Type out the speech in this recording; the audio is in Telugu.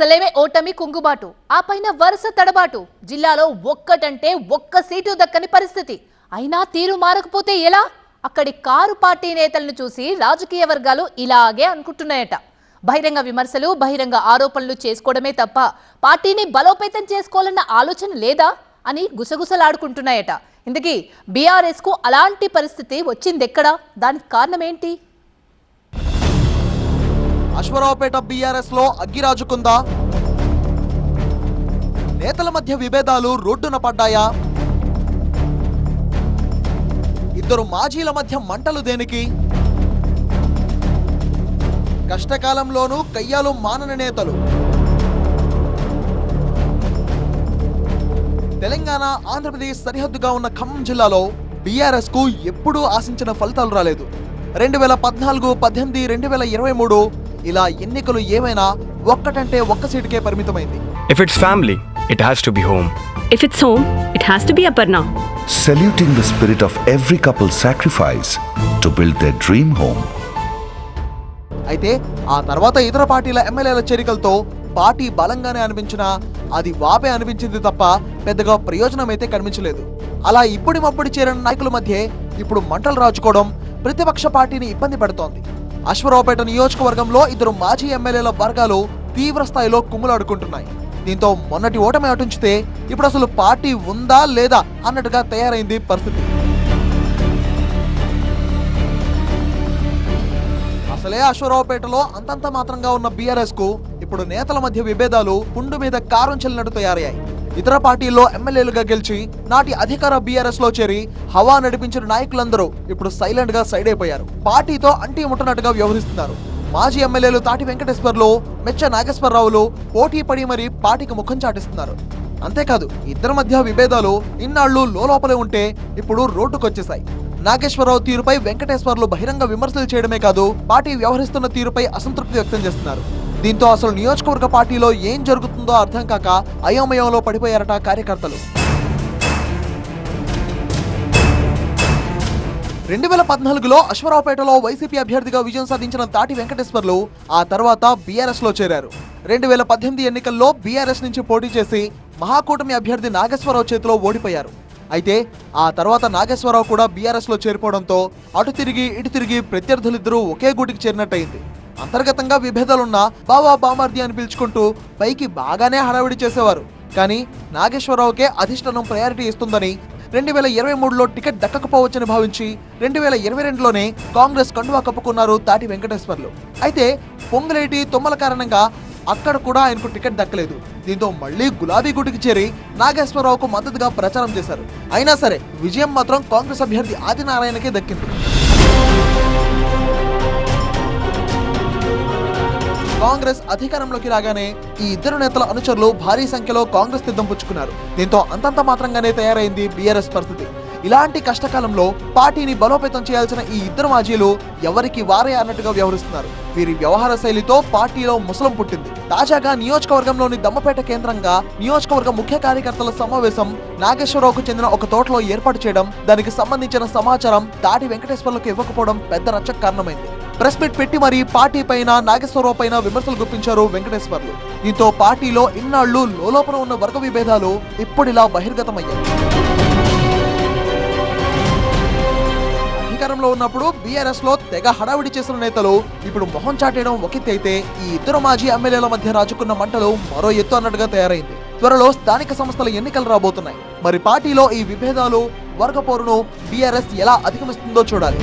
సలేమే ఓటమి కుంగుబాటు ఆ పైన వరుస తడబాటు జిల్లాలో ఒక్కటంటే ఒక్క సీటు దక్కని పరిస్థితి అయినా తీరు మారకపోతే ఎలా అక్కడి కారు పార్టీ నేతలను చూసి రాజకీయ వర్గాలు ఇలాగే అనుకుంటున్నాయట బహిరంగ విమర్శలు బహిరంగ ఆరోపణలు చేసుకోవడమే తప్ప పార్టీని బలోపేతం చేసుకోవాలన్న ఆలోచన లేదా అని గుసగుసలాడుకుంటున్నాయట ఇందుకీ బీఆర్ఎస్ కు అలాంటి పరిస్థితి వచ్చిందెక్కడా దానికి కారణం ఏంటి అశ్వరావుపేట బీఆర్ఎస్ లో అగ్గిరాజుకుందా నేతల మధ్య విభేదాలు రోడ్డున పడ్డాయా ఇద్దరు మాజీల మధ్య మంటలు దేనికి కష్టకాలంలోనూ కయ్యాలు మానని నేతలు తెలంగాణ ఆంధ్రప్రదేశ్ సరిహద్దుగా ఉన్న ఖమ్మం జిల్లాలో బీఆర్ఎస్ కు ఎప్పుడూ ఆశించిన ఫలితాలు రాలేదు 2014, 18, 2023 ఇలా ఎన్నికలు ఏమైనా ఒక్కటంటే ఒక్క సీటుకే పరిమితమైంది. If it's family, it has to be home. If it's home, it has to be Aparna. Saluting the spirit of every couple's sacrifice to build their dream home. అయితే ఆ తర్వాత ఇతర పార్టీల ఎమ్మెల్యేల చేరికలతో పార్టీ బలంగానే అనిపించినా అది వాపే అనిపించింది తప్ప పెద్దగా ప్రయోజనం అయితే కనిపించలేదు. అలా ఇప్పుడిమప్పుడు చేరిన నాయకుల మధ్య ఇప్పుడు మంటలు రాజుకోవడం ప్రతిపక్ష పార్టీని ఇబ్బంది పెడుతోంది. అశ్వరావుపేట నియోజకవర్గంలో ఇద్దరు మాజీ ఎమ్మెల్యేల వర్గాలు తీవ్ర స్థాయిలో కుమ్ములాడుకుంటున్నాయి. దీంతో మొన్నటి ఓటమి అటుంచితే ఇప్పుడు అసలు పార్టీ ఉందా లేదా అన్నట్టుగా తయారైంది పరిస్థితి. అసలే అశ్వరావుపేటలో అంతంత మాత్రంగా ఉన్న బీఆర్ఎస్ కు ఇప్పుడు నేతల మధ్య విభేదాలు పుండు మీద కారం చెల్లినట్టు తయారయ్యాయి. ఇతర పార్టీల్లో ఎమ్మెల్యేలుగా గెలిచి నాటి అధికార బీఆర్ఎస్ లో చేరి హవా నడిపించిన నాయకులందరూ ఇప్పుడు సైలెంట్ గా సైడ్ అయిపోయారు. పార్టీతో అంటీ ముట్టనట్టుగా వ్యవహరిస్తున్నారు. మాజీ ఎమ్మెల్యేలు తాటి వెంకటేశ్వర్లు, మెచ్చ నాగేశ్వరరావులు పోటీ పడి మరీ పార్టీకి ముఖం చాటిస్తున్నారు. అంతేకాదు ఇద్దరి మధ్య విభేదాలు ఇన్నాళ్లు లోపలే ఉంటే ఇప్పుడు రోడ్డుకొచ్చేశాయి. నాగేశ్వరరావు తీరుపై వెంకటేశ్వర్లు బహిరంగ విమర్శలు చేయడమే కాదు పార్టీ వ్యవహరిస్తున్న తీరుపై అసంతృప్తి వ్యక్తం చేస్తున్నారు. దీంతో అసలు నియోజకవర్గ పార్టీలో ఏం జరుగుతుందో అర్థం కాక అయోమయంలో పడిపోయారట కార్యకర్తలు. 2014లో అశ్వరావుపేటలో వైసీపీ అభ్యర్థిగా విజయం సాధించిన తాటి వెంకటేశ్వర్లు ఆ తర్వాత బీఆర్ఎస్ లో చేరారు. 2018 ఎన్నికల్లో బీఆర్ఎస్ నుంచి పోటీ చేసి మహాకూటమి అభ్యర్థి నాగేశ్వరరావు చేతిలో ఓడిపోయారు. అయితే ఆ తర్వాత నాగేశ్వరరావు కూడా బీఆర్ఎస్ లో చేరిపోవడంతో అటు తిరిగి ఇటు తిరిగి ప్రత్యర్థులిద్దరూ ఒకే గూటికి చేరినట్టయింది. అంతర్గతంగా విభేదాలున్న బావా బామర్ది అని పిలుచుకుంటూ పైకి బాగానే హడావిడి చేసేవారు. కానీ నాగేశ్వరరావుకే అధిష్టానం ప్రయారిటీ ఇస్తుందని 2023లో టికెట్ దక్కకపోవచ్చని భావించి 2022లోనే కాంగ్రెస్ కండువా కప్పుకున్నారు తాటి వెంకటేశ్వర్లు. అయితే పొంగులేటి తుమ్మల కారణంగా అక్కడ కూడా ఆయనకు టికెట్ దక్కలేదు. దీంతో మళ్లీ గులాబీ గుడికి చేరి నాగేశ్వరరావుకు మద్దతుగా ప్రచారం చేశారు. అయినా సరే విజయం మాత్రం కాంగ్రెస్ అభ్యర్థి ఆదినారాయణకే దక్కింది. కాంగ్రెస్ అధికారంలోకి రాగానే ఈ ఇద్దరు నేతల అనుచరులు భారీ సంఖ్యలో కాంగ్రెస్ తీర్థం పుచ్చుకున్నారు. దీంతో అంతంత మాత్రంగానే తయారైంది బీఆర్ఎస్ పరిస్థితి. ఇలాంటి కష్టకాలంలో పార్టీని బలోపేతం చేయాల్సిన ఈ ఇద్దరు మాజీలు ఎవరికి వారే అన్నట్టుగా వ్యవహరిస్తున్నారు. వీరి వ్యవహార శైలితో పార్టీలో ముసలం పుట్టింది. తాజాగా నియోజకవర్గంలోని దమ్మపేట కేంద్రంగా నియోజకవర్గ ముఖ్య కార్యకర్తల సమావేశం నాగేశ్వరరావుకు చెందిన ఒక తోటలో ఏర్పాటు చేయడం, దానికి సంబంధించిన సమాచారం తాటి వెంకటేశ్వర్లకు ఇవ్వకపోవడం పెద్ద రచ్చకు కారణమైంది. ప్రెస్ మీట్ పెట్టి మరీ పార్టీ పైన నాగేశ్వరరావు పైన విమర్శలు గుప్పించారు వెంకటేశ్వర్లు. దీంతో పార్టీలో ఇన్నాళ్లు లోలోపల ఉన్న వర్గ విభేదాలు ఇప్పుడిలా బహిర్గతమయ్యాయి. అధికారంలో ఉన్నప్పుడు బీఆర్ఎస్ లో తెగ హడావిడి చేసిన నేతలు ఇప్పుడు మొహం చాటేయడం ఒకెత్తైతే ఈ ఇద్దరు మాజీ ఎమ్మెల్యేల మధ్య రాజుకున్న మంటలు మరో ఎత్తు అన్నట్టుగా తయారైంది. త్వరలో స్థానిక సంస్థల ఎన్నికలు రాబోతున్నాయి. మరి పార్టీలో ఈ విభేదాలు వర్గ పోరును బీఆర్ఎస్ ఎలా అధిగమిస్తుందో చూడాలి.